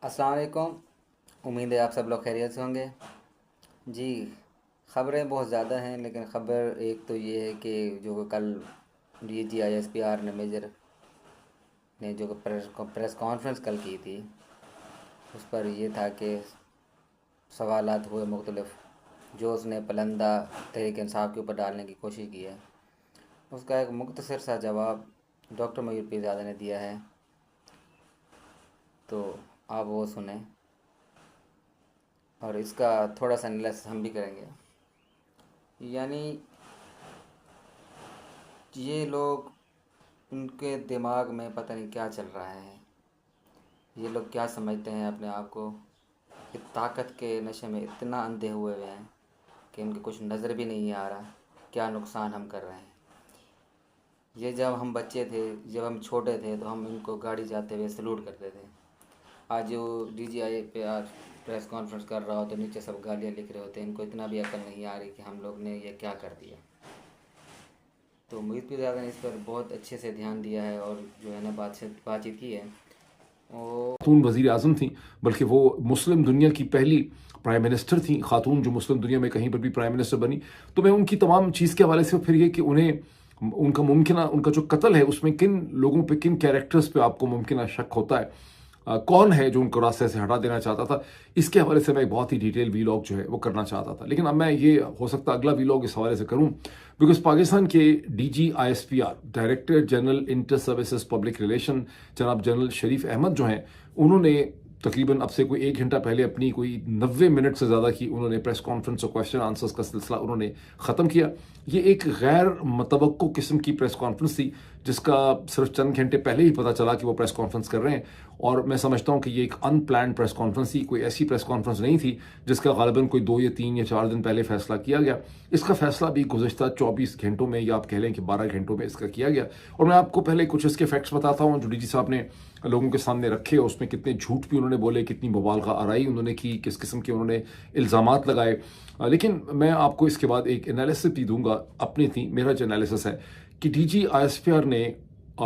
अस्सलाम वालेकुम। उम्मीद है आप सब लोग खैरियत से होंगे। जी, ख़बरें बहुत ज़्यादा हैं, लेकिन ख़बर एक तो ये है कि जो कल DGISPR ने मेजर ने जो प्रेस कॉन्फ्रेंस कल की थी, उस पर ये था कि सवालात हुए मुख्तलिफ जो उसने पलंदा तहरीक इंसाफ के ऊपर डालने की कोशिश की है। उसका एक मुख्तसर सा जवाब डॉक्टर मयूर पीरज़ादा ने दिया है, तो आप वो सुने और इसका थोड़ा सा एनालिसिस हम भी करेंगे। यानी ये लोग, उनके दिमाग में पता नहीं क्या चल रहा है। ये लोग क्या समझते हैं अपने आप को कि ताकत के नशे में इतना अंधे हुए हुए हैं कि इनके कुछ नज़र भी नहीं आ रहा क्या नुकसान हम कर रहे हैं। ये जब हम बच्चे थे, जब हम छोटे थे, तो हम इनको गाड़ी जाते हुए सलूट करते थे। आज जो DGI पे आज प्रेस कॉन्फ्रेंस कर रहा हो तो नीचे सब गालियाँ लिख रहे होते हैं। इनको इतना भी अकल नहीं आ रही कि हम लोग ने ये क्या कर दिया। तो मुझे भी ज़्यादा ने इस पर बहुत अच्छे से ध्यान दिया है और जो है ना बातचीत की है। वो खातून वज़ीर आज़म थी, बल्कि वो मुस्लिम दुनिया की पहली प्राइम मिनिस्टर थी, खातून जो मुस्लिम दुनिया में कहीं पर भी प्राइम मिनिस्टर बनी। तो मैं उनकी तमाम चीज़ के हवाले से फिर ये कि उन्हें उनका जो कत्ल है उसमें किन लोगों पे, किन कैरेक्टर्स पे आपको मुमकिन शक होता है, कौन है जो उनको रास्ते से हटा देना चाहता था, इसके हवाले से मैं एक बहुत ही डिटेल वीलॉग जो है वो करना चाहता था। लेकिन अब मैं ये हो सकता अगला वीलॉग इस हवाले से करूं, बिकॉज पाकिस्तान के DGISPR director general inter services public relation जनाब जनरल शरीफ अहमद जो हैं, उन्होंने तकरीबन अब से कोई 1 घंटा पहले अपनी कोई 90 मिनट से ज़्यादा की उन्होंने प्रेस कॉन्फ्रेंस और क्वेश्चन आंसर्स का सिलसिला उन्होंने ख़त्म किया। ये एक गैर मतवक्को किस्म की प्रेस कॉन्फ्रेंस थी, जिसका सिर्फ चंद घंटे पहले ही पता चला कि वो प्रेस कॉन्फ्रेंस कर रहे हैं। और मैं समझता हूँ कि ये एक अनप्लान प्रेस कॉन्फ्रेंस थी, कोई ऐसी प्रेस कॉन्फ्रेंस नहीं थी जिसका गालिबन कोई 2 या 3 या 4 दिन पहले फैसला किया गया। इसका फैसला भी गुज़श्ता 24 घंटों में, या आप कह लें कि 12 घंटों में इसका किया गया। और मैं आपको पहले कुछ इसके फैक्ट्स बताता हूँ जो DG साहब ने लोगों के सामने रखे। उसमें कितने झूठ भी उन्होंने बोले, कितनी मुबालगा आराई उन्होंने की, किस किस्म के उन्होंने इल्ज़ामात लगाए। लेकिन मैं आपको इसके बाद एक एनालिसिस भी दूंगा अपनी थी। मेरा जो एनालिसिस है कि DGISPR ने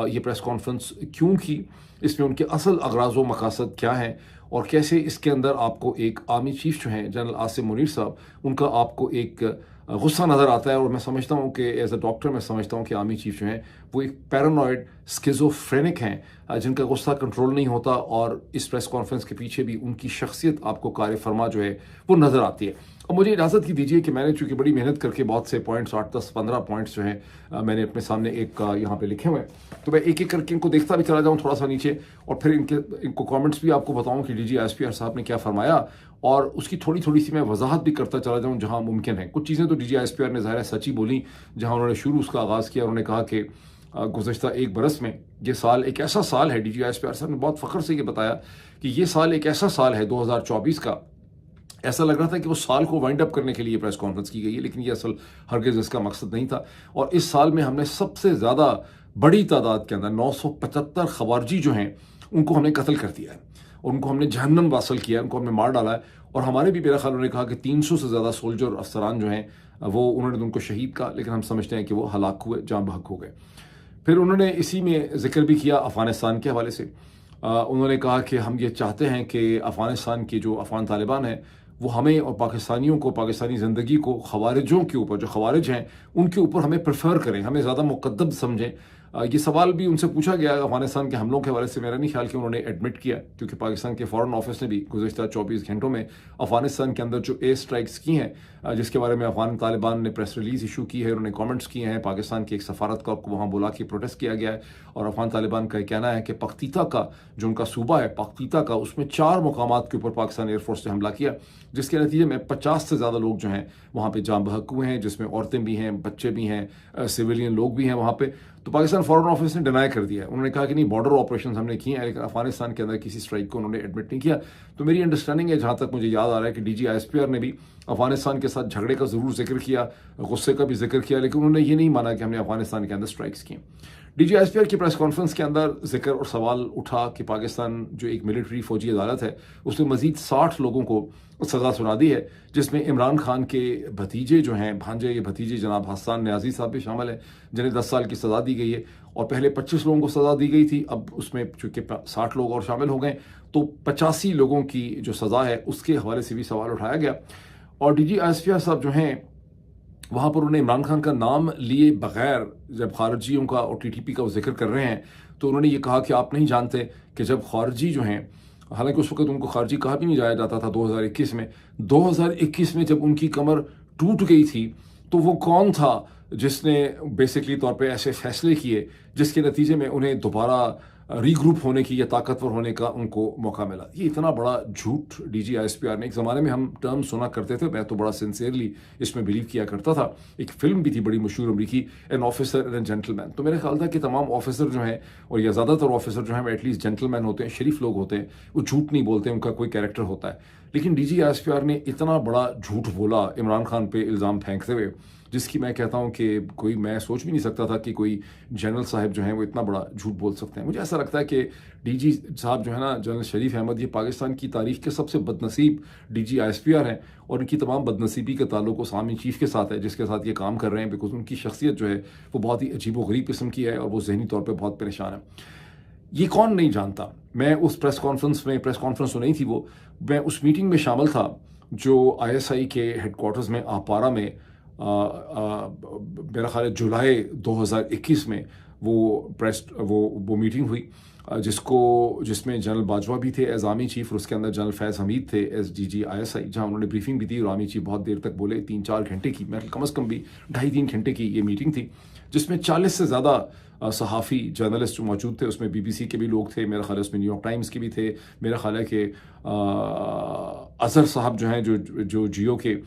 ये प्रेस कॉन्फ्रेंस क्यों की, इसमें उनके असल अगराज व मकासद क्या हैं, और कैसे इसके अंदर आपको एक आर्मी चीफ जो हैं जनरल आसिम मुनीर साहब, उनका आपको एक गुस्सा नज़र आता है। और मैं समझता हूँ कि एज अ डॉक्टर मैं समझता हूँ कि आर्मी चीफ जो हैं वो एक पैरानॉइड स्किज़ोफ्रेनिक हैं, जिनका गुस्सा कंट्रोल नहीं होता। और इस प्रेस कॉन्फ्रेंस के पीछे भी उनकी शख्सियत आपको कार फरमा जो है वो नज़र आती है। और मुझे इजाज़त की दीजिए कि मैंने चूँकि बड़ी मेहनत करके बहुत से पॉइंट्स, 8, 10, 15 पॉइंट्स जो हैं मैंने अपने सामने एक यहाँ पे लिखे हुए हैं, तो मैं एक एक करके इनको देखता भी चला जाऊँ थोड़ा सा नीचे, और फिर इनको कमेंट्स भी आपको बताऊँ कि DGISPR साहब ने क्या फरमाया, और उसकी थोड़ी थोड़ी सी मैं वजाहत भी करता चला जाऊँ जहाँ मुमकिन है। कुछ चीज़ें तो DGISPR ने ज़ाहिर है सच ही बोली, जहाँ उन्होंने शुरू उसका आगाज़ किया। उन्होंने कहा कि गुज़श्ता 1 बरस में ये साल एक ऐसा साल है, DGISPR साहब ने बहुत फ़ख्र से ये बताया कि ये साल एक ऐसा साल है 2024 का। ऐसा लग रहा था कि वो साल को वाइंड अप करने के लिए प्रेस कॉन्फ्रेंस की गई है, लेकिन ये असल हरगिज़ इसका मकसद नहीं था। और इस साल में हमने सबसे ज़्यादा बड़ी तादाद के अंदर 975 खवारजी जो हैं उनको हमने कत्ल कर दिया है, उनको हमने जहन्नम वासल किया है, उनको हमने मार डाला है। और हमारे भी मेरा ख्याल उन्होंने कहा कि 300 से ज़्यादा सोल्जर अफसरान जो हैं वो उन्होंने उनको शहीद कहा, लेकिन हम समझते हैं कि वो हलाक हुए, जाँ बहक हो गए। फिर उन्होंने इसी में जिक्र भी किया अफ़गानिस्तान के हवाले से। उन्होंने कहा कि हम ये चाहते हैं कि अफ़गानिस्तान के जो अफ़गान तालिबान हैं वो हमें और पाकिस्तानियों को, पाकिस्तानी ज़िंदगी को ख़वारिजों के ऊपर, जो ख़वारिज हैं उनके ऊपर हमें प्रेफर करें, हमें ज़्यादा मुक़द्दम समझें। ये सवाल भी उनसे पूछा गया अफ़गानिस्तान के हमलों के हवाले से। मेरा नहीं ख्याल कि उन्होंने एडमिट किया, क्योंकि पाकिस्तान के फ़ॉरेन ऑफिस ने भी गुज़श्ता 24 घंटों में अफ़गानिस्तान के अंदर जो एयर स्ट्राइक्स की हैं, जिसके बारे में अफ़गान तालिबान ने प्रेस रिलीज़ इशू की है, उन्होंने कमेंट्स किए हैं। पाकिस्तान के एक सफारतकार को वहाँ बुला के प्रोटेस्ट किया गया है। और अफ़गान तालिबान का कहना है कि पख्तीता का जो उनका सूबा है, पख्तीता का, उसमें 4 मुकामात के ऊपर पाकिस्तान एयरफोर्स ने हमला किया, जिसके नतीजे में 50 से ज़्यादा लोग जो हैं वहाँ पे जाँ बहक हुए हैं, जिसमें औरतें भी हैं, बच्चे भी हैं, सिविलियन लोग भी हैं वहाँ पे। तो पाकिस्तान फॉरेन ऑफिस ने डिनाई कर दिया है। उन्होंने कहा कि नहीं, बॉर्डर ऑपरेशन हमने किए हैं, लेकिन अफगानिस्तान के अंदर किसी स्ट्राइक को उन्होंने एडमिट नहीं किया। तो मेरी अंडरस्टैंडिंग है, जहाँ तक मुझे याद आ रहा है, कि DGISPR ने भी अफगानिस्तान के साथ झगड़े का ज़रूर जिक्र किया, गुस्से का भी जिक्र किया, लेकिन उन्होंने ये नहीं माना कि हमने अफगानिस्तान के अंदर स्ट्राइक्स किए। DGISPR की प्रेस कॉन्फ्रेंस के अंदर जिक्र और सवाल उठा कि पाकिस्तान जो एक मिलिट्री फौजी अदालत है उसने मजीद 60 लोगों को सज़ा सुना दी है, जिसमें इमरान खान के भतीजे जो हैं, भांजे ये भतीजे जनाब हसन न्याजी साहब भी शामिल हैं, जिन्हें 10 साल की सज़ा दी गई है। और पहले 25 लोगों को सज़ा दी गई थी, अब उसमें चूँकि 60 लोग और शामिल हो गए तो 85 लोगों की जो सज़ा है उसके हवाले से भी सवाल उठाया गया। और DGISPR साहब जो हैं वहाँ पर उन्होंने इमरान खान का नाम लिए बगैर जब खारजियों का और TTP का वो जिक्र कर रहे हैं तो उन्होंने ये कहा कि आप नहीं जानते कि जब खारजी जो हैं, हालांकि उस वक्त उनको खारजी कहा भी नहीं जाया जाता था 2021 में जब उनकी कमर टूट गई थी तो वो कौन था जिसने बेसिकली तौर पे ऐसे फैसले किए जिसके नतीजे में उन्हें दोबारा रीग्रुप होने की या ताकतवर होने का उनको मौका मिला। ये इतना बड़ा झूठ DGISPR ने, एक ज़माने में हम टर्म सुना करते थे, मैं तो बड़ा सिंसियरली इसमें बिलीव किया करता था। एक फिल्म भी थी बड़ी मशहूर अमरीकी, एन ऑफिसर एंड जेंटलमैन। तो मेरा ख्याल था कि तमाम ऑफिसर जो हैं और या ज़्यादातर ऑफिसर जो हैं वो एटलीस्ट जेंटलमैन होते हैं, शरीफ लोग होते हैं, वो झूठ नहीं बोलते, उनका कोई कैरेक्टर होता है। लेकिन DGISPR ने इतना बड़ा झूठ बोला इमरान खान पे इल्ज़ाम फेंकते हुए, जिसकी मैं कहता हूँ कि कोई, मैं सोच भी नहीं सकता था कि कोई जनरल साहब जो हैं वो इतना बड़ा झूठ बोल सकते हैं। मुझे ऐसा लगता है कि DG साहब जो है ना, जनरल शरीफ अहमद, ये पाकिस्तान की तारीख के सबसे बदनसीब DGISPR हैं और इनकी तमाम बदनसीबी का ताल्लुक उस आर्मी चीफ के साथ है जिसके साथ ये काम कर रहे हैं, बिकॉज उनकी शख्सियत जो है वो बहुत ही अजीब व गरीब किस्म की है और वो जहनी तौर पर बहुत परेशान है। ये कौन नहीं जानता, मैं उस प्रेस कॉन्फ्रेंस तो नहीं थी वो, मैं उस मीटिंग में शामिल था जो ISI के हेडक्वार्टर्स में आपारा में मेरा ख्याल है जुलाई 2021 में वो मीटिंग हुई, जिसमें जनरल बाजवा भी थे एज आर्मी चीफ और उसके अंदर जनरल फैज़ हमीद थे एज DG ISI, जहां उन्होंने ब्रीफिंग भी दी और आर्मी चीफ बहुत देर तक बोले, 3-4 घंटे की, मैं कम अज़ कम भी 2.5-3 घंटे की ये मीटिंग थी, जिसमें 40 से ज़्यादा सहाफ़ी जर्नलिस्ट जो मौजूद थे, उसमें BBC के भी लोग थे, मेरा ख्याल है उसमें न्यूयॉर्क टाइम्स के भी थे, मेरा ख्याल है कि अज़हर साहब जो हैं जो जियो के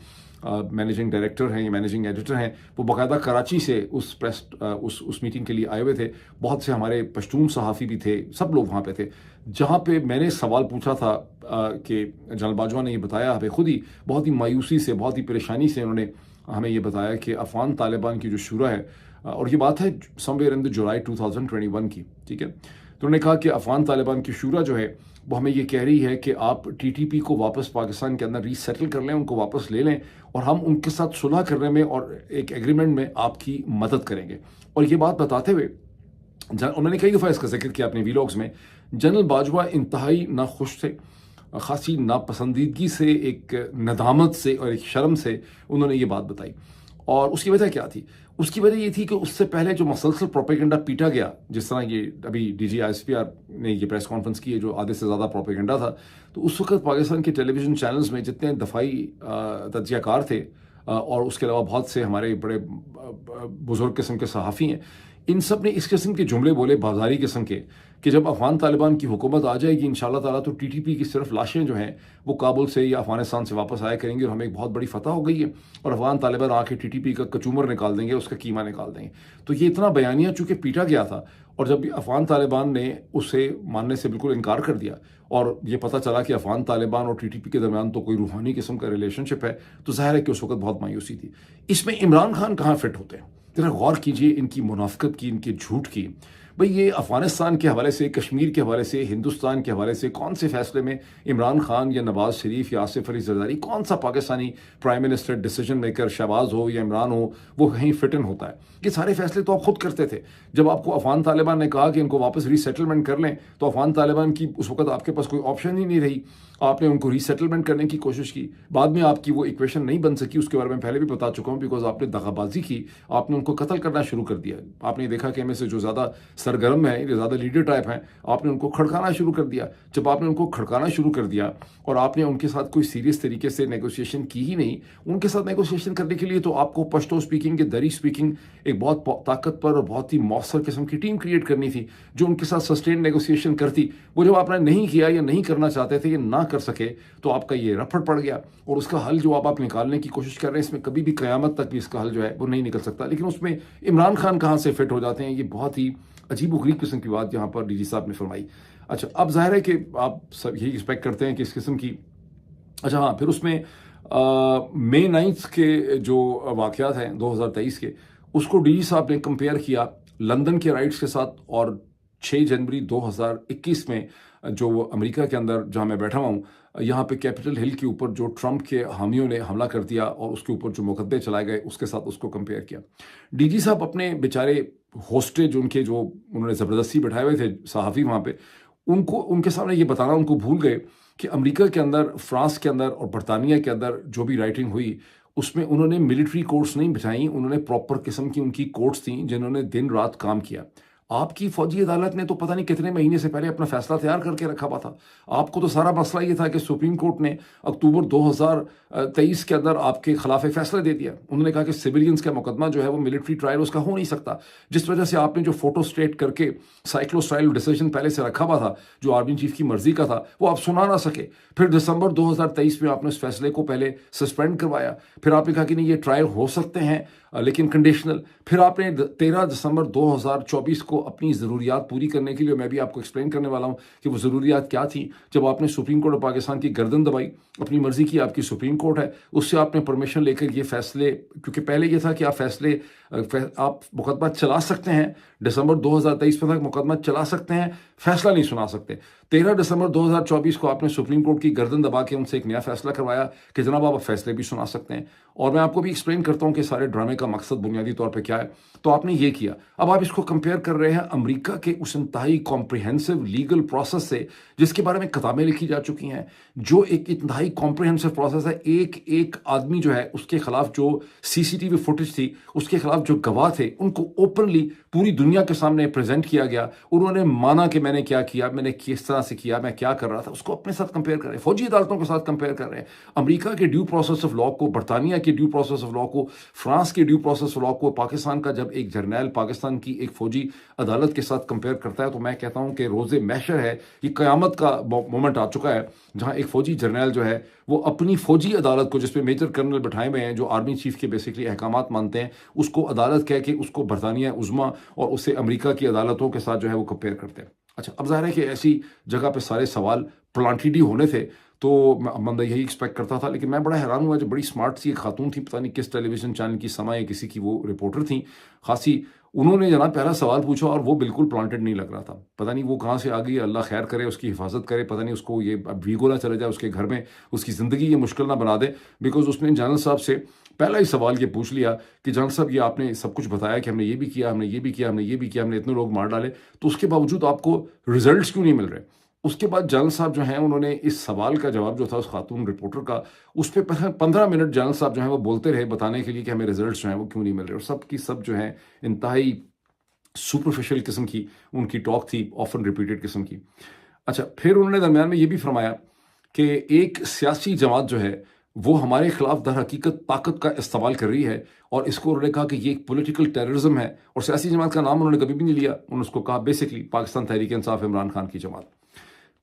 मैनेजिंग डायरेक्टर हैं या मैनेजिंग एडिटर हैं, वो बाकायदा कराची से उस मीटिंग के लिए आए हुए थे। बहुत से हमारे पश्तून सहाफ़ी भी थे, सब लोग वहाँ पे थे। जहाँ पे मैंने सवाल पूछा था कि जनरल बाजवा ने ये बताया हमें खुद ही बहुत ही मायूसी से, बहुत ही परेशानी से उन्होंने हमें ये बताया कि अफ़गान तालिबान की जो शूरा है, और ये बात है समवेयर इन द जुलाई 2021 की, ठीक है, तो उन्होंने कहा कि अफ़गान तालिबान की शूरा जो है वो हमें ये कह रही है कि आप TTP को वापस पाकिस्तान के अंदर रीसेटल कर लें, उनको वापस ले लें और हम उनके साथ सुलह करने में और एक एग्रीमेंट में आपकी मदद करेंगे। और ये बात बताते हुए उन्होंने कई दफ़ा इसका जिक्र किया अपने वीलॉग्स में, जनरल बाजवा इंतहाई नाखुश थे, खासी नापसंदीदगी से, एक नदामत से और एक शर्म से उन्होंने ये बात बताई। और उसकी वजह क्या थी? उसकी वजह ये थी कि उससे पहले जो मसलसल प्रोपेगेंडा पीटा गया, जिस तरह ये अभी DGISPR ने ये प्रेस कॉन्फ्रेंस की है जो आधे से ज़्यादा प्रोपेगेंडा था, तो उस वक्त पाकिस्तान के टेलीविज़न चैनल्स में जितने दफ़ाई तज्ज़ियाकार थे और उसके अलावा बहुत से हमारे बड़े बुजुर्ग किस्म के सहाफ़ी हैं, इन सब ने इस किस्म के जुमले बोले, बाजारी किस्म के, कि जब अफ़गान तालिबान की हुकूमत आ जाएगी इंशाअल्लाह ताला तो TTP की सिर्फ लाशें जो हैं वो काबुल से या अफ़गानिस्तान से वापस आया करेंगी और हमें एक बहुत बड़ी फतह हो गई है और अफ़गान तालिबान आके TTP का कचूमर निकाल देंगे, उसका कीमा निकाल देंगे। तो ये इतना बयानिया चूँकि पीटा गया था और जब अफ़गान तालिबान ने उसे मानने से बिल्कुल इनकार कर दिया और ये पता चला कि अफ़गान तालिबान और TTP के दरमियान तो कोई रूहानी किस्म का रिलेशनशिप है, तो ज़ाहिर है कि उस वक्त बहुत मायूसी थी। इसमें इमरान खान कहाँ फिट होते हैं? जरा गौर कीजिए इनकी मुनाफ़िकत की, इनके झूठ की। भाई ये अफ़गानिस्तान के हवाले से, कश्मीर के हवाले से, हिंदुस्तान के हवाले से कौन से फैसले में इमरान खान या नवाज़ शरीफ या आसिफ अली ज़रदारी, कौन सा Pakistani prime minister, decision maker, Shahbaz हो या इमरान हो, वो कहीं फिट इन होता है? ये सारे फैसले तो आप खुद करते थे। जब आपको अफ़गान तालिबान ने कहा कि इनको वापस रीसेटलमेंट कर लें, तो अफ़गान तालिबान की उस वक्त आपके पास कोई ऑप्शन ही नहीं रही, आपने उनको रीसेटलमेंट करने की कोशिश की। बाद में आपकी वो इक्वेशन नहीं बन सकी, उसके बारे में पहले भी बता चुका हूँ, बिकॉज आपने दगाबाजी की, आपने उनको कत्ल करना शुरू कर दिया। आपने देखा कि इनमें से जो ज़्यादा सरगर्म है, जो ज़्यादा लीडर टाइप हैं, आपने उनको खड़काना शुरू कर दिया। जब आपने उनको खड़काना शुरू कर दिया और आपने उनके साथ कोई सीरियस तरीके से नेगोशिएशन की ही नहीं, उनके साथ नेगोशिएशन करने के लिए तो आपको पश्तो स्पीकिंग के दरी स्पीकिंग एक बहुत ताकतवर और बहुत ही मौसर किस्म की टीम क्रिएट करनी थी जो उनके साथ सस्टेन नेगोशिएशन करती। वो जब आपने नहीं किया या नहीं करना चाहते थे या ना कर सके, तो आपका ये रफड़ पड़ गया और उसका हल जो आप निकालने की कोशिश कर रहे हैं, इसमें कभी भी क़यामत तक भी इसका हल जो है वो नहीं निकल सकता। लेकिन उसमें इमरान खान कहाँ से फिट हो जाते हैं, ये बहुत ही अजीब व गरीब किस्म की बात यहाँ पर DG साहब ने फरमाई। अच्छा, अब जाहिर है कि आप सब यही एक्सपेक्ट करते हैं कि इस किस्म की, अच्छा हाँ, फिर उसमें मई 9 के जो वाक़यात हैं 2023 के, उसको DG साहब ने कंपेयर किया लंदन के राइट्स के साथ, और 6 जनवरी 2021 में जो अमेरिका के अंदर जहां मैं बैठा हुआ हूँ, यहाँ पे कैपिटल हिल के ऊपर जो ट्रंप के हामियों ने हमला कर दिया और उसके ऊपर जो मुकदमे चलाए गए, उसके साथ उसको कंपेयर किया। डीजी साहब अपने बेचारे होस्टेज उनके जो उन्होंने ज़बरदस्ती बैठाए हुए थे सहाफ़ी वहाँ पे, उनको उनके सामने ये बताना उनको भूल गए कि अमेरिका के अंदर, फ्रांस के अंदर और बरतानिया के अंदर जो भी राइटिंग हुई, उसमें उन्होंने मिलिट्री कोर्ट्स नहीं बिठाई, उन्होंने प्रॉपर किस्म की उनकी कोर्ट्स थी जिन्होंने दिन रात काम किया। आपकी फौजी अदालत ने तो पता नहीं कितने महीने से पहले अपना फैसला तैयार करके रखा हुआ था। आपको तो सारा मसला ये था कि सुप्रीम कोर्ट ने अक्टूबर 2023 के अंदर आपके खिलाफ फैसला दे दिया। उन्होंने कहा कि सिविलियंस का मुकदमा जो है वो मिलिट्री ट्रायल उसका हो नहीं सकता, जिस वजह से आपने जो फोटो स्टेट करके साइक्लो स्टाइल डिसीजन पहले से रखा हुआ था, जो आर्मी चीफ की मर्जी का था, वो आप सुना ना सके। फिर दिसंबर 2023 में आपने उस फैसले को पहले सस्पेंड करवाया, फिर आपने कहा कि नहीं ये ट्रायल हो सकते हैं लेकिन कंडीशनल। फिर आपने 13 दिसंबर 2024 को अपनी ज़रूरियात पूरी करने के लिए, मैं भी आपको एक्सप्लेन करने वाला हूं कि वो ज़रूरियात क्या थी, जब आपने सुप्रीम कोर्ट ऑफ पाकिस्तान की गर्दन दबाई, अपनी मर्जी की आपकी सुप्रीम कोर्ट है, उससे आपने परमिशन लेकर ये फैसले, क्योंकि पहले ये था कि आप मुकदमा चला सकते हैं, दिसंबर 2023 में तक मुकदमा चला सकते हैं, फैसला नहीं सुना सकते। 13 दिसंबर 2024 को आपने सुप्रीम कोर्ट की गर्दन दबा के उनसे एक नया फैसला करवाया कि जनाब आप फैसले भी सुना सकते हैं। और मैं आपको भी एक्सप्लेन करता हूं कि सारे ड्रामे का मकसद बुनियादी तौर पे क्या है। तो आपने ये किया। अब आप इसको कंपेयर कर रहे हैं अमेरिका के उस इंतहाई कॉम्प्रिहेंसिव लीगल प्रोसेस से, जिसके बारे में किताबें लिखी जा चुकी हैं, जो एक इंतहाई कॉम्प्रिहेंसिव प्रोसेस है। एक एक आदमी जो है उसके खिलाफ जो सीसीटीवी फुटेज थी, उसके खिलाफ जो गवाह थे, उनको ओपनली पूरी दुनिया के सामने प्रेजेंट किया गया। उन्होंने माना कि मैंने क्या किया, मैंने किस तरह से किया, मैं क्या कर रहा था, उसको अपने साथ कंपेयर कर रहे हैं, फौजी अदालतों के साथ कंपेयर कर रहे हैं। अमेरिका के ड्यू प्रोसेस ऑफ लॉ को, बरतानिया के ड्यू प्रोसेस ऑफ लॉ को, फ्रांस के ड्यू प्रोसेस ऑफ लॉ को, पाकिस्तान का जब एक जर्नैल पाकिस्तान की एक फौजी अदालत के साथ कंपेयर करता है, तो मैं कहता हूं कि रोज़े महशर है, ये क़यामत का मोमेंट आ चुका है, जहां एक फौजी जर्नैल जो है वो अपनी फौजी अदालत को, जिसमें मेजर कर्नल बैठाए हुए हैं जो आर्मी चीफ के बेसिकली अहकामात मानते हैं, उसको अदालत कह के उसको बरतानिया उज़्मा और उससे अमेरिका की अदालतों के साथ जो है वो कंपेयर करते हैं। अच्छा, अब ज़ाहिर है कि ऐसी जगह पे सारे सवाल प्लांटेड ही होने थे, तो बंदा यही एक्सपेक्ट करता था। लेकिन मैं बड़ा हैरान हुआ, जो बड़ी स्मार्ट सी एक खातून थी, पता नहीं किस टेलीविजन चैनल की, समा या किसी की वो रिपोर्टर थी खासी, उन्होंने जनाब पहला सवाल पूछा और वो बिल्कुल प्लांटेड नहीं लग रहा था। पता नहीं वो कहाँ से आ गई, अल्लाह खैर करे, उसकी हिफाजत करे, पता नहीं उसको ये अब वीगो ना चले जाए उसके घर में, उसकी ज़िंदगी ये मुश्किल ना बना दे। बिकॉज उसने जनरल साहब से पहला ही सवाल ये पूछ लिया कि जनरल साहब ये आपने सब कुछ बताया कि हमने ये भी किया, हमने ये भी किया, हमने ये भी किया, हमने इतने लोग मार डाले, तो उसके बावजूद आपको रिजल्ट्स क्यों नहीं मिल रहे। उसके बाद जनरल साहब जो हैं उन्होंने इस सवाल का जवाब जो था उस खातून रिपोर्टर का, उस पर 15 मिनट जनरल साहब जो हैं वो बोलते रहे बताने के लिए कि हमें रिजल्ट्स जो हैं वो क्यों नहीं मिल रहे। और सब की सब जो है इंतहाई सुपरफिशियल किस्म की उनकी टॉक थी, ऑफन रिपीटेड किस्म की। अच्छा, फिर उन्होंने दरमियान में ये भी फरमाया कि एक सियासी जमात जो है वो हमारे खिलाफ दर हकीकत ताकत का इस्तेमाल कर रही है, और इसको उन्होंने कहा कि ये एक पॉलिटिकल टेररिज्म है। और सियासी जमात का नाम उन्होंने कभी भी नहीं लिया, उन्होंने उसको कहा बेसिकली पाकिस्तान तहरीक इंसाफ इमरान खान की जमात।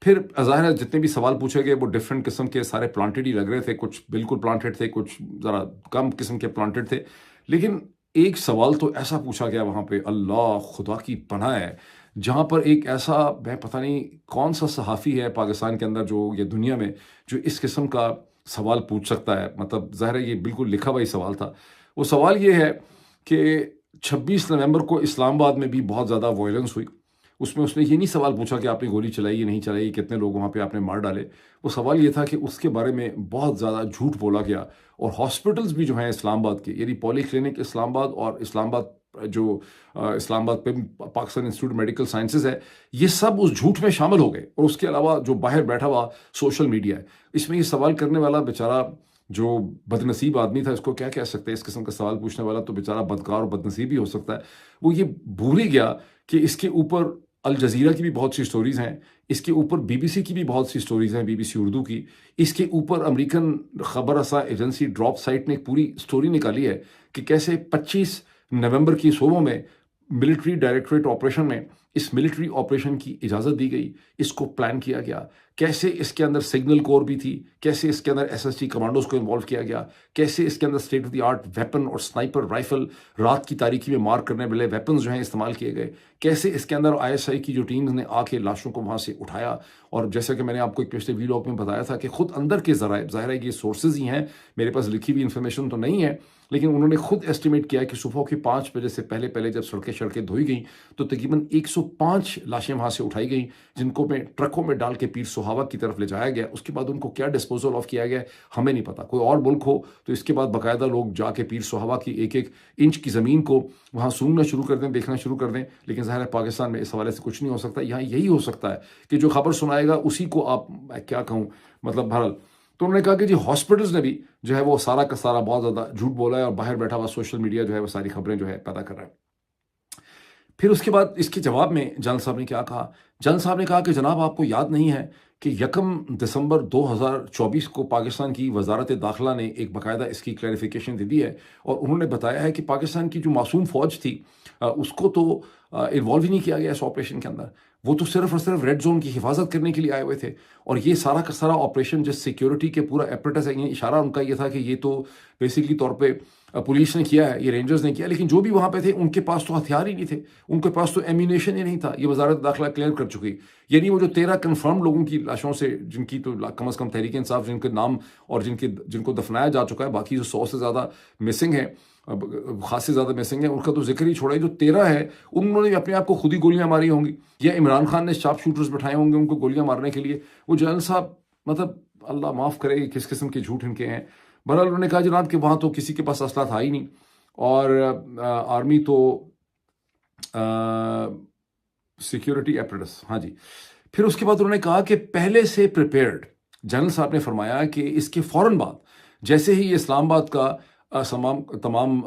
फिर ज़ाहिर है जितने भी सवाल पूछे गए वो डिफरेंट किस्म के सारे प्लांटेड ही लग रहे थे, कुछ बिल्कुल प्लांटेड थे, कुछ ज़रा कम किस्म के प्लांटेड थे। लेकिन एक सवाल तो ऐसा पूछा गया वहाँ पे, अल्लाह खुदा की पनाह है, जहाँ पर एक ऐसा, मैं पता नहीं कौन सा सहाफ़ी है पाकिस्तान के अंदर जो ये दुनिया में जो इस किस्म का सवाल पूछ सकता है। मतलब ज़ाहिर है ये बिल्कुल लिखा हुआ ही सवाल था। वो सवाल ये है कि 26 नवंबर को इस्लामाबाद में भी बहुत ज़्यादा वायलेंस हुई। उसमें उसने ये नहीं सवाल पूछा कि आपने गोली चलाई या नहीं चलाई, कितने लोग वहाँ पे आपने मार डाले। वो सवाल ये था कि उसके बारे में बहुत ज़्यादा झूठ बोला गया। और हॉस्पिटल्स भी जो हैं इस्लामाबाद के, यानी पॉली क्लिनिक इस्लामाबाद और इस्लामाबाद जो इस्लामाबाद पे पाकिस्तान इंस्टीट्यूट मेडिकल साइंसेज है, ये सब उस झूठ में शामिल हो गए। और उसके अलावा जो बाहर बैठा हुआ सोशल मीडिया है, इसमें ये सवाल करने वाला बेचारा जो बदनसीब आदमी था, इसको क्या कह सकते हैं, इस किस्म का सवाल पूछने वाला तो बेचारा बदकार और बदनसीब भी हो सकता है। वो ये भूल ही गया कि इसके ऊपर अल जजीरा की भी बहुत सी स्टोरीज़ हैं, इसके ऊपर बीबीसी की भी बहुत सी स्टोरीज़ हैं, बीबीसी उर्दू की। इसके ऊपर अमेरिकन खबर रसा एजेंसी ड्रॉप साइट ने एक पूरी स्टोरी निकाली है कि कैसे 25 नवंबर की सुबह में मिलिट्री डायरेक्टरेट ऑपरेशन में इस मिलिट्री ऑपरेशन की इजाज़त दी गई, इसको प्लान किया गया, कैसे इसके अंदर सिग्नल कोर भी थी, कैसे इसके अंदर एसएसटी कमांडोज को इन्वॉल्व किया गया, कैसे इसके अंदर state of the art weapon और स्नाइपर राइफल रात की तारीकी में मार करने वाले वेपन्स जो हैं इस्तेमाल किए गए, कैसे इसके अंदर आईएसआई की जो टीम्स ने आके लाशों को वहाँ से उठाया। और जैसा कि मैंने आपको एक पिछले वीडियो में बताया था कि खुद अंदर के ज़राए, ज़ाहिर है कि ये सोर्सेज ही हैं, मेरे पास लिखी हुई इन्फॉर्मेशन तो नहीं है, लेकिन उन्होंने खुद एस्टिमेट किया कि सुबह के 5 बजे से पहले पहले जब सड़कें धोई गई तो तकरीबन 105 लाशें वहाँ से उठाई गई, जिनको में ट्रकों में डाल के पीर सुहावा की तरफ ले जाया गया। उसके बाद उनको क्या डिस्पोजल ऑफ किया गया हमें नहीं पता। कोई और मुल्क हो तो इसके बाद बाकायदा लोग जाके पीर सुहावा की एक एक इंच की ज़मीन को वहाँ सूंघना शुरू कर दें, देखना शुरू कर दें। लेकिन ज़ाहिर है पाकिस्तान में इस हवाले से कुछ नहीं हो सकता। यहाँ यही हो सकता है कि जो खबर सुनाएगा उसी को आप, मैं क्या कहूँ, मतलब बहरहाल। तो उन्होंने कहा कि जी हॉस्पिटल्स ने भी जो है वो सारा का सारा बहुत ज़्यादा झूठ बोला है और बाहर बैठा हुआ सोशल मीडिया जो है वो सारी खबरें जो है पैदा कर रहा है। फिर उसके बाद इसके जवाब में जनरल साहब ने क्या कहा? जनरल साहब ने कहा कि जनाब आपको याद नहीं है कि 1 दिसंबर 2024 को पाकिस्तान की वजारत दाखिला ने एक बाकायदा इसकी क्लैरिफिकेशन दे दी है और उन्होंने बताया है कि पाकिस्तान की जो मासूम फ़ौज थी उसको तो इन्वॉल्व ही नहीं किया गया इस ऑपरेशन के अंदर। वो तो सिर्फ और सिर्फ रेड जोन की हिफाजत करने के लिए आए हुए थे और ये सारा का सारा ऑपरेशन जिस सिक्योरिटी के पूरा एपरेटस है, इशारा उनका ये था कि ये तो बेसिकली तौर पे पुलिस ने किया है, ये रेंजर्स ने किया, लेकिन जो भी वहाँ पे थे उनके पास तो हथियार ही नहीं थे, उनके पास तो एम्यूनेशन ही नहीं था। ये वजारत दाखिला क्लियर कर चुकी। यानी वो जो 13 कन्फर्म लोगों की लाशों से, जिनकी तो कम से कम तहरीक इंसाफ जिनके नाम और जिनको दफनाया जा चुका है, बाकी जो 100 से ज़्यादा मिसिंग है, खासी ज़्यादा मिसिंग है, उनका तो जिक्र ही छोड़ा। जो 13 है उन्होंने अपने आप को खुद ही गोलियां मारी होंगी या इमरान खान ने शार्प शूटर्स बैठाए होंगे उनको गोलियां मारने के लिए। वो जनरल साहब, मतलब अल्लाह माफ़ करे किस किस्म के झूठ इनके हैं। बहरहाल उन्होंने कहा जनाब कि वहाँ तो किसी के पास असला था ही नहीं और आर्मी तो सिक्योरिटी एपरेटस, हाँ जी। फिर उसके बाद उन्होंने कहा कि पहले से प्रिपेयर्ड, जनरल साहब ने फरमाया कि इसके फ़ौरन बाद जैसे ही इस्लामाबाद का तमाम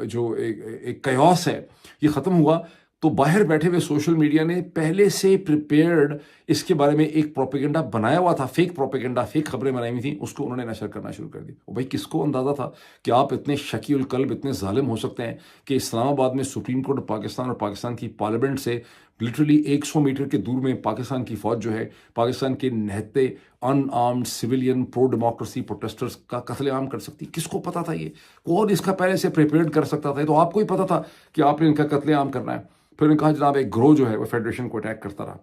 जो एक कयास है ये ख़त्म हुआ तो बाहर बैठे हुए सोशल मीडिया ने पहले से प्रिपेयर्ड इसके बारे में एक प्रोपेगेंडा बनाया हुआ था, फेक प्रोपेगेंडा, फेक खबरें बनाई हुई थी, उसको उन्होंने नशर करना शुरू कर दी। और भाई किसको अंदाज़ा था कि आप इतने शकील कल्ब, इतने जालिम हो सकते हैं कि इस्लामाबाद में सुप्रीम कोर्ट पाकिस्तान और पाकिस्तान की पार्लियामेंट से लिटरली 100 मीटर के दूर में पाकिस्तान की फ़ौज जो है पाकिस्तान के निहत्ते unarmed civilian pro democracy protesters का कत्लेआम कर सकती। किसको पता था ये? कौन इसका पहले से प्रिपेयर्ड कर सकता था? तो आपको ही पता था कि आपने इनका कत्लेआम करना है। फिर उन्होंने कहा जनाब एक ग्रोह जो है वो फेडरेशन को अटैक करता रहा।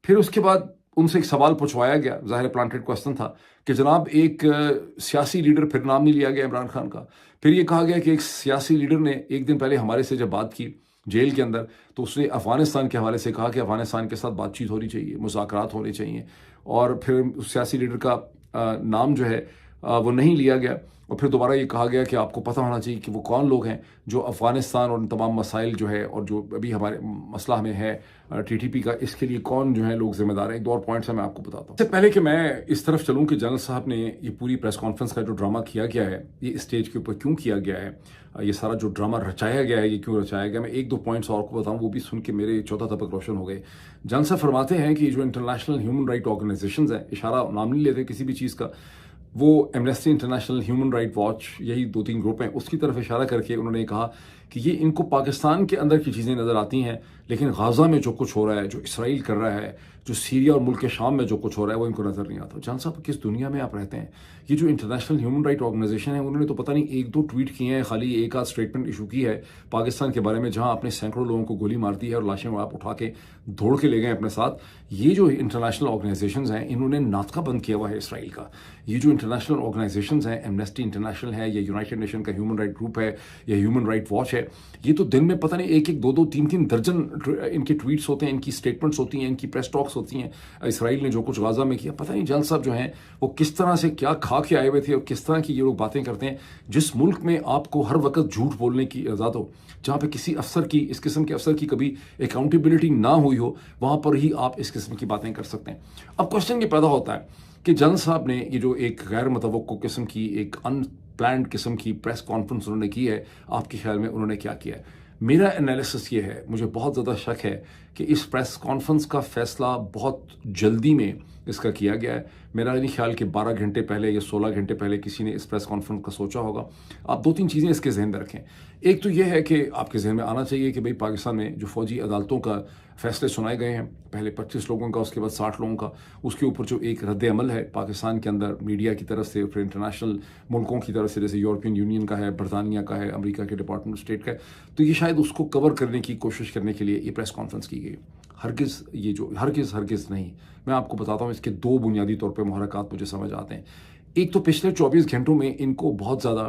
फिर उसके बाद उनसे एक सवाल पूछवाया गया, ज़ाहिर प्लांटेड क्वेश्चन था कि जनाब एक सियासी लीडर, फिर नाम नहीं लिया गया इमरान खान का, फिर ये कहा गया कि एक सियासी लीडर ने एक दिन पहले हमारे से जब बात की जेल के अंदर तो उसने अफ़गानिस्तान के हवाले से कहा कि अफ़गानिस्तान के साथ बातचीत होनी चाहिए, मुज़ाकरात होने चाहिए। और फिर उस सियासी लीडर का नाम जो है वो नहीं लिया गया और फिर दोबारा ये कहा गया कि आपको पता होना चाहिए कि वो कौन लोग हैं जो अफ़गानिस्तान और उन तमाम मसाइल जो है और जो अभी हमारे मसला हमें है टीटीपी का, इसके लिए कौन जो है लोग जिम्मेदार हैं। एक दो और पॉइंट्स हैं मैं आपको बताता हूँ। इससे पहले कि मैं इस तरफ चलूँ कि जनरल साहब ने ये पूरी प्रेस कॉन्फ्रेंस का जो ड्रामा किया गया है ये स्टेज के ऊपर क्यों किया गया है, ये सारा जो ड्रामा रचाया गया है ये क्यों रचाया गया, मैं एक दो पॉइंट्स और को बताऊँ, वो भी सुन के मेरे चौथा तबक रोशन हो गए। जनरल साहब फरमाते हैं कि जो इंटरनेशनल ह्यूमन राइट ऑर्गेनाइजेशन है, इशारा नाम नहीं लेते किसी भी चीज़ का, वो amnesty international, human right watch, यही 2-3 ग्रुप हैं, उसकी तरफ इशारा करके उन्होंने कहा कि ये इनको पाकिस्तान के अंदर की चीज़ें नज़र आती हैं लेकिन गाज़ा में जो कुछ हो रहा है, जो इसराइल कर रहा है, जो सीरिया और मुल्क शाम में जो कुछ हो रहा है वो इनको नज़र नहीं आता। जान साहब किस दुनिया में आप रहते हैं? ये जो इंटरनेशनल ह्यूमन राइट ऑर्गेनाइजेशन है उन्होंने तो पता नहीं 1-2 ट्वीट किए हैं, खाली एक आध स्टेटमेंट इशू की है पाकिस्तान के बारे में जहाँ आपने सैकड़ों लोगों को गोली मार दी है और लाशें आप उठा के दौड़ के ले गए अपने साथ। ये जो इंटरनेशनल ऑर्गेनाइजेशन हैं इन्होंने नाटका बंद किया हुआ है इसराइल का। ये जो इंटरनेशनल ऑर्गेनाइजेशन हैं, एमनेस्टी इंटरनेशनल है या यूनाइटेड नेशन का ह्यूमन राइट ग्रुप है या ह्यूमन राइट वॉच है, ये तो दिन में पता नहीं 1-1, 2-2, 3-3 दर्जन इनके ट्वीट्स होते हैं, इनकी स्टेटमेंट्स होती हैं, इनकी प्रेस टॉक्स होती हैं। इसराइल ने जो कुछ गाज़ा में किया, पता नहीं जनरल साहब जो हैं वो किस तरह से क्या खा के आए हुए थे और किस तरह की ये लोग बातें करते हैं। जिस मुल्क में आपको हर वक्त झूठ बोलने की इजाज़त हो, जहाँ पे किसी अफसर की, इस किस्म के अफसर की कभी अकाउंटेबिलिटी ना हुई हो, वहाँ पर ही आप इस किस्म की बातें कर सकते हैं। अब क्वेश्चन ये पैदा होता है कि जनरल साहब ने ये जो एक गैर मुतवक्को किस्म की, एक अनप्लान्ड किस्म की प्रेस कॉन्फ्रेंस उन्होंने की है, आपके ख्याल में उन्होंने क्या किया है? मेरा एनालिसिस ये है, मुझे बहुत ज़्यादा शक है कि इस प्रेस कॉन्फ्रेंस का फैसला बहुत जल्दी में इसका किया गया है। मेरा नहीं ख्याल कि 12 घंटे पहले या 16 घंटे पहले किसी ने इस प्रेस कॉन्फ्रेंस का सोचा होगा। आप 2-3 चीज़ें इसके जहन में रखें। एक तो ये है कि आपके जहन में आना चाहिए कि भाई पाकिस्तान में जो फ़ौजी अदालतों का फैसले सुनाए गए हैं, पहले 25 लोगों का, उसके बाद 60 लोगों का, उसके ऊपर जो एक रद्द अमल है पाकिस्तान के अंदर मीडिया की तरफ से, फिर इंटरनेशनल मुल्कों की तरफ से, जैसे यूरोपियन यूनियन का है, बरतानिया का है, अमेरिका के डिपार्टमेंट ऑफ स्टेट का है, तो ये शायद उसको कवर करने की कोशिश करने के लिए ये प्रेस कॉन्फ्रेंस की गई। हरगिज़ नहीं। मैं आपको बताता हूँ इसके 2 बुनियादी तौर पे मुहर्रकात मुझे समझ आते हैं। एक तो पिछले 24 घंटों में इनको बहुत ज़्यादा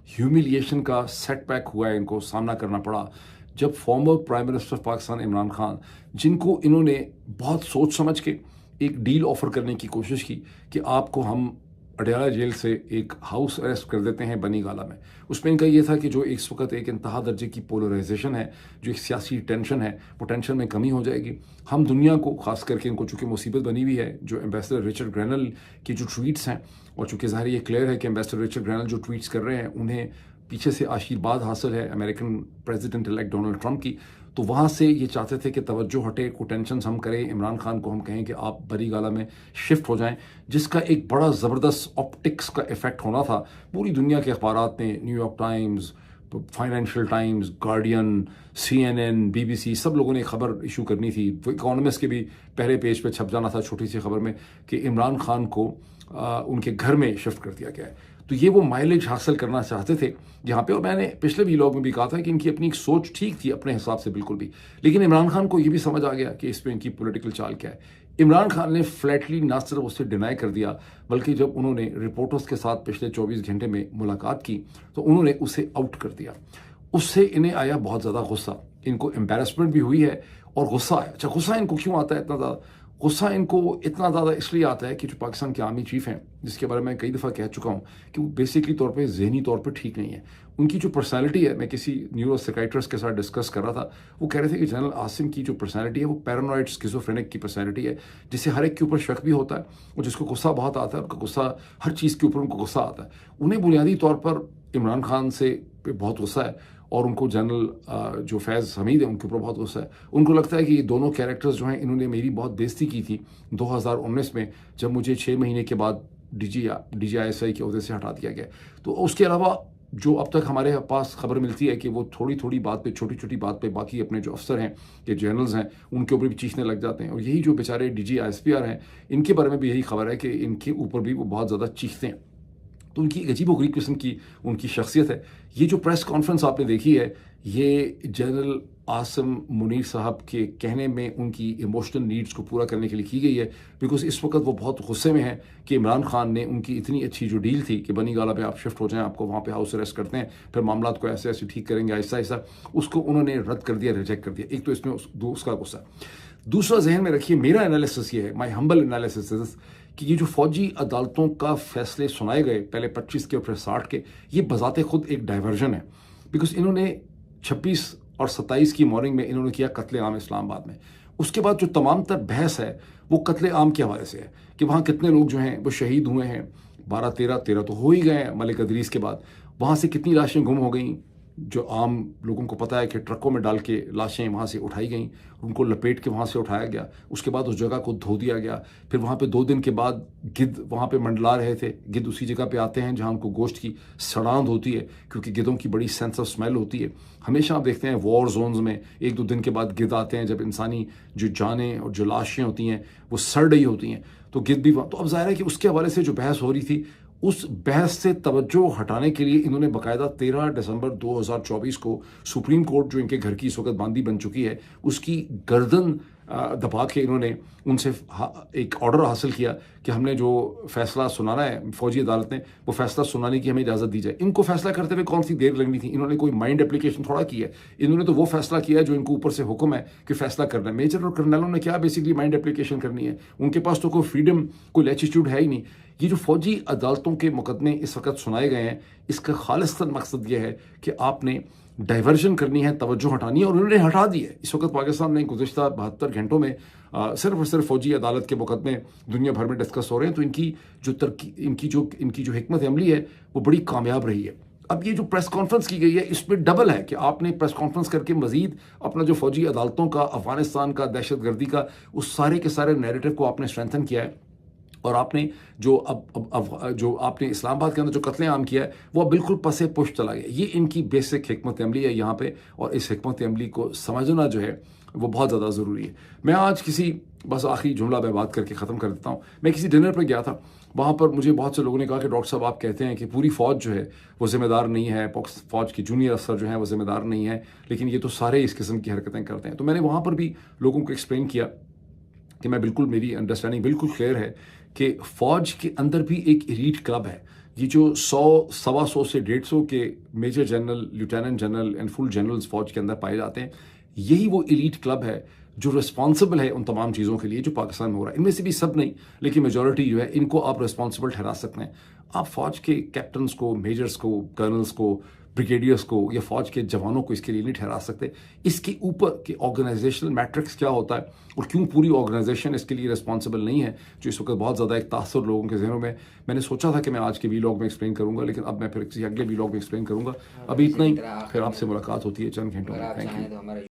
ह्यूमिलिएशन का सेटबैक हुआ है, इनको सामना करना पड़ा, जब former prime minister Pakistan Imran Khan, जिनको इन्होंने बहुत सोच समझ के एक डील ऑफर करने की कोशिश की कि आपको हम अडयाला जेल से एक हाउस अरेस्ट कर देते हैं बनी गाला में। उसमें इनका ये था कि जो इस वक्त एक इंतहा दर्जे की पोलराइजेशन है, जो एक सियासी टेंशन है, वो टेंशन में कमी हो जाएगी। हम दुनिया को, खास करके इनको चूँकि मुसीबत बनी हुई है, जो एम्बेसडर रिचर्ड ग्रैनल की जो ट्वीट्स हैं, और चूँकि ज़ाहिर ये क्लियर है कि एम्बेसडर रिचर्ड ग्रैनल जो ट्वीट्स कर रहे हैं उन्हें पीछे से आशीर्वाद हासिल है American president elect Donald Trump की, तो वहाँ से ये चाहते थे कि तवज्जो हटे, को टेंशन हम करें, इमरान खान को हम कहें कि आप बरी गाला में शिफ्ट हो जाएं, जिसका एक बड़ा ज़बरदस्त ऑप्टिक्स का इफेक्ट होना था। पूरी दुनिया के अखबारात ने, New York times, financial times, guardian, CNN, BBC, सब लोगों ने खबर इशू करनी थी। इकोनॉमिस्ट के भी पहले पेज पे छप जाना था छोटी सी खबर में कि इमरान खान को उनके घर में शिफ्ट कर दिया गया है। तो ये वो माइलेज हासिल करना चाहते थे जहाँ पे, और मैंने पिछले व्लॉग में भी कहा था कि इनकी अपनी एक सोच ठीक थी अपने हिसाब से बिल्कुल भी, लेकिन इमरान खान को ये भी समझ आ गया कि इसमें इनकी पॉलिटिकल चाल क्या है। इमरान खान ने फ्लैटली ना सिर्फ उससे डिनाई कर दिया, बल्कि जब उन्होंने रिपोर्टर्स के साथ पिछले 24 घंटे में मुलाकात की तो उन्होंने उसे आउट कर दिया। उससे इन्हें आया बहुत ज़्यादा गुस्सा, इनको एम्बेरसमेंट भी हुई है और गुस्सा आया। अच्छा, गुस्सा इनको क्यों आता है इतना ज़्यादा? गुस्सा इनको इतना ज़्यादा इसलिए आता है कि जो पाकिस्तान के आर्मी चीफ हैं, जिसके बारे में कई दफ़ा कह चुका हूँ कि वो बेसिकली तौर पे ज़हनी तौर पे ठीक नहीं है। उनकी जो पर्सनैलिटी है, मैं किसी न्यूरो साइकियाट्रिस्ट के साथ डिस्कस कर रहा था, वो कह रहे थे कि जनरल आसिम की जो पर्सनैलिटी है वो पैरानॉइड स्किज़ोफ्रेनिक की पर्सनैलिटी है, जिससे हर एक के ऊपर शक भी होता है और जिसको गुस्सा बहुत आता है, उनका गुस्सा हर चीज़ के ऊपर उनको गुस्सा आता है। उन्हें बुनियादी तौर पर इमरान खान से बहुत गुस्सा है और उनको जनरल जो फैज़ हमीद है उनके ऊपर बहुत गुस्सा है। उनको लगता है कि ये दोनों कैरेक्टर्स जो हैं, इन्होंने मेरी बहुत बेइज्जती की थी 2019 में, जब मुझे 6 महीने के बाद DGISI के ओहदे से हटा दिया गया। तो उसके अलावा जो अब तक हमारे पास खबर मिलती है कि वो थोड़ी थोड़ी बात पे, छोटी छोटी बात पे बाकी अपने जो अफसर हैं, ये जनरल्स हैं, उनके ऊपर भी चीखने लग जाते हैं। और यही जो बेचारे DG ISPR हैं, इनके बारे में भी यही खबर है कि इनके ऊपर भी वो बहुत ज़्यादा चीखते हैं। तो उनकी अजीब-ओ-गरीब किस्म की उनकी शख्सियत है। ये जो प्रेस कॉन्फ्रेंस आपने देखी है, ये जनरल आसिम मुनीर साहब के कहने में उनकी इमोशनल नीड्स को पूरा करने के लिए की गई है, बिकॉज इस वक्त वो बहुत गुस्से में हैं कि इमरान खान ने उनकी इतनी अच्छी जो डील थी कि बनी गाला पे आप शिफ्ट हो जाएं, आपको वहाँ पे हाउस अरेस्ट करते हैं, फिर मामला को ऐसे ऐसे ठीक करेंगे आहिस्ता आहिस्ता, उसको उन्होंने रद्द कर दिया, रिजेक्ट कर दिया। एक तो इसमें उसका गुस्सा। दूसरा, जहन में रखिए, मेरा एनालिसिस ये है, माई हम्बल एनालिसिस कि ये जो फौजी अदालतों का फैसले सुनाए गए, पहले 25 के और फिर 60 के, ये बजाते खुद एक डाइवर्जन है। बिकॉज इन्होंने 26 और 27 की मॉर्निंग में इन्होंने किया कत्ले आम इस्लामाबाद में। उसके बाद जो तमाम तर बहस है वो कत्ले आम के हवाले से है कि वहाँ कितने लोग जो हैं वो शहीद हुए हैं, 12-13 तो हो ही गए हैं मलिक अदरीस के बाद। वहाँ से कितनी लाशें गुम हो गई, जो आम लोगों को पता है कि ट्रकों में डाल के लाशें वहाँ से उठाई गई, उनको लपेट के वहाँ से उठाया गया, उसके बाद उस जगह को धो दिया गया। फिर वहाँ पे 2 दिन के बाद गिद्ध वहाँ पे मंडला रहे थे। गिद्ध उसी जगह पे आते हैं जहाँ उनको गोश्त की सड़ांध होती है, क्योंकि गिद्धों की बड़ी सेंस ऑफ स्मेल होती है। हमेशा आप देखते हैं वॉर जोन्स में 1-2 दिन के बाद गिद्ध आते हैं, जब इंसानी जो जानें और जो लाशें होती हैं वो सड़ रही होती हैं, तो गिद्ध भी वहाँ। तो अब ज़ाहिर है कि उसके हवाले से जो बहस हो रही थी, उस बहस से तवज्जो हटाने के लिए इन्होंने बाकायदा 13 दिसंबर 2024 को सुप्रीम कोर्ट, जो इनके घर की इस वक्त बांदी बन चुकी है, उसकी गर्दन दबा के इन्होंने उनसे एक ऑर्डर हासिल किया कि हमने जो फैसला सुनाना है फौजी अदालत ने, वो फैसला सुनाने की हमें इजाज़त दी जाए। इनको फैसला करते हुए कौन सी देर लगनी थी? इन्होंने कोई माइंड एप्लीकेशन थोड़ा किया है, इन्होंने तो वो फैसला किया है जो इनको ऊपर से हुक्म है कि फैसला करना है। मेजर और कर्नलों ने क्या बेसिकली माइंड एप्लीकेशन करनी है? उनके पास तो कोई फ्रीडम, कोई लैटिट्यूड है ही नहीं। ये जो फौजी अदालतों के मुकदमे इस वक्त सुनाए गए हैं, इसका खालिस्तन मकसद ये है कि आपने डाइवर्जन करनी है, तवज्जो हटानी है, और उन्होंने हटा दी है। इस वक्त पाकिस्तान में गुज़िश्ता 72 घंटों में सिर्फ और सिर्फ फौजी अदालत के मुकदमे दुनिया भर में डिस्कस हो रहे हैं। तो इनकी जो हिकमत अमली है वो बड़ी कामयाब रही है। अब ये जो प्रेस कॉन्फ्रेंस की गई है इसमें डबल है कि आपने प्रेस कॉन्फ्रेंस करके मजीद अपना जो फौजी अदालतों का, अफगानिस्तान का, दहशतगर्दी का, उस सारे के सारे नैरेटिव को आपने स्ट्रेंथन किया है। और आपने जो जो आपने इस्लामाबाद के अंदर जो कत्लेआम किया है वो अब बिल्कुल पसे पुश चला गया। ये इनकी बेसिक हिकमत अमली है यहाँ पे, और इस हिकमत अमली को समझना जो है वो बहुत ज़्यादा ज़रूरी है। मैं आज बस आखिरी जुमला मैं बात करके ख़त्म कर देता हूँ। मैं किसी डिनर पर गया था, वहाँ पर मुझे बहुत से लोगों ने कहा कि डॉक्टर साहब आप कहते हैं कि पूरी फ़ौज जो है वो ज़िम्मेदार नहीं है, फ़ौज के जूनियर अफसर जो हैं वो ज़िम्मेदार नहीं है, लेकिन ये तो सारे इस किस्म की हरकतें करते हैं। तो मैंने वहाँ पर भी लोगों को एक्सप्लेन किया कि मेरी अंडरस्टैंडिंग बिल्कुल क्लियर है कि फ़ौज के अंदर भी एक एलीट क्लब है। ये जो 100, सवा 100 से 150 के major general, lieutenant general and full generals फ़ौज के अंदर पाए जाते हैं, यही वो एलीट क्लब है जो रिस्पॉन्सिबल है उन तमाम चीज़ों के लिए जो पाकिस्तान में हो रहा है। इनमें से भी सब नहीं, लेकिन मेजॉरिटी जो है इनको आप रिस्पॉन्सिबल ठहरा सकते हैं। आप फ़ौज के कैप्टन्स को, मेजर्स को, कर्नल्स को, ब्रिगेडियर्स को या फ़ौज के जवानों को इसके लिए नहीं ठहरा सकते। इसके ऊपर कि ऑर्गेनाइजेशनल मैट्रिक्स क्या होता है और क्यों पूरी ऑर्गेनाइजेशन इसके लिए रिस्पॉन्सिबल नहीं है, जो इस वक्त बहुत ज़्यादा एक तासुर लोगों के जहनों में। मैंने सोचा था कि मैं आज के वीलॉग में एक्सप्लेन करूंगा, लेकिन अब मैं फिर किसी अगले वीलॉग में एक्सप्लेन करूंगा। अभी इतना ही, फिर आपसे मुलाकात होती है चंद घंटों में। Thank you.